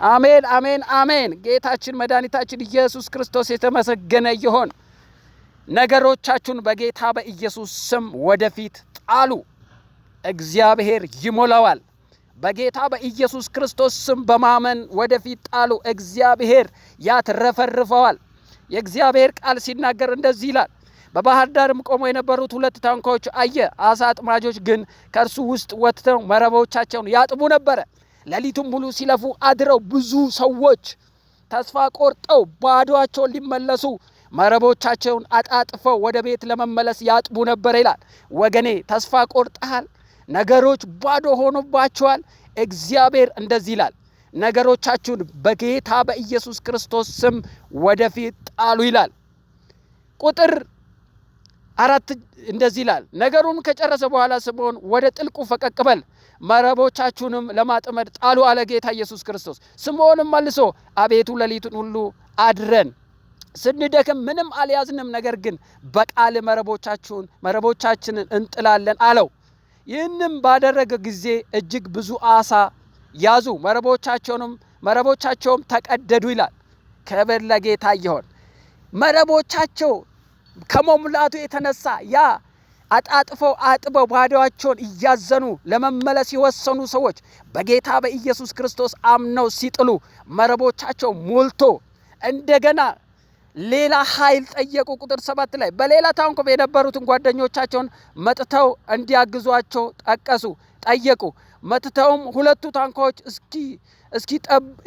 አሜን አሜን አሜን። ጌታችን መድኃኒታችን ኢየሱስ ክርስቶስ የተመሰገነ ይሁን። ነገሮቻችሁን በጌታ በኢየሱስ ስም ወደፊት ጣሉ። እግዚአብሔር ይሞላዋል። በጌታ በኢየሱስ ክርስቶስ ስም በማመን ወደፊት ጣሉ። እግዚአብሔር ያትረፈርፈዋል። የእግዚአብሔር ቃል ሲናገር እንደዚህ ይላል። በባህር ዳርም ቆመው የነበሩት 2 ታንኳዎች አየ። አሳ አጥማጆች ግን ከእርሱ ውስጥ ወጥተው መረቦቻቸውን ያጥቡ ነበረ። ሌሊቱን ሙሉ ሲለፉ አድረው ብዙ ሰዎች ተስፋ ቆርጠው ባዶአቸውን ሊመለሱ መረቦቻቸውን አጣጥፈው ወደ ቤት ለመመለስ ያጥቡ ነበር ይላል። ወገኔ ተስፋ ቆርጠሃል? ነገሮች ባዶ ሆኖባቸዋል? እግዚአብሔር እንደዚህ ይላል፣ ነገሮቻችሁን በጌታ በኢየሱስ ክርስቶስ ስም ወደፊት ጣሉ ይላል። ቁጥር 4 እንደዚህ ይላል፣ ነገሩን ከጨረሰ በኋላ ስምዖን ወደ ጥልቁ ፈቀቅ በል፣ መረቦቻችሁንም ለማጥመድ ጣሉ አለ ጌታ ኢየሱስ ክርስቶስ። ስምዖንም መልሶ አቤቱ ሌሊቱን ሁሉ አድረን ስንደክም ምንም አልያዝንም፣ ነገር ግን በቃል መረቦቻችንን እንጥላለን አለው። ይህንም ባደረገ ጊዜ እጅግ ብዙ አሳ ያዙ፣ መረቦቻቸውም ተቀደዱ ይላል። ክብር ለጌታ ይሁን። መረቦቻቸው ከመሙላቱ የተነሳ ያ አጣጥፈው አጥበው ባዶአቸውን እያዘኑ ለመመለስ የወሰኑ ሰዎች በጌታ በኢየሱስ ክርስቶስ አምነው ሲጥሉ መረቦቻቸው ሞልቶ እንደገና ሌላ ኃይል ጠየቁ። ቁጥር 7 ላይ በሌላ ታንኳ የነበሩትን ጓደኞቻቸውን መጥተው እንዲያግዟቸው ጠየቁ። መጥተውም 2 ታንኳዎች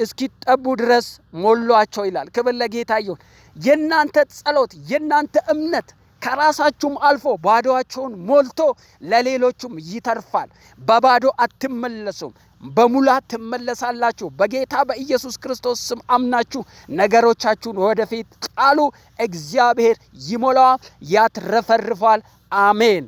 እስኪጠቡ ድረስ ሞሏቸው ይላል። ክብር ለጌታ ይሁን። የናንተ ጸሎት፣ የናንተ እምነት ከራሳችሁም አልፎ ባዶአቸውን ሞልቶ ለሌሎችም ይተርፋል። በባዶ አትመለሱም፣ በሙላት ትመለሳላችሁ። በጌታ በኢየሱስ ክርስቶስ ስም አምናችሁ ነገሮቻችሁን ወደፊት ጣሉ። እግዚአብሔር ይሞላዋል፣ ያትረፈርፋል። አሜን።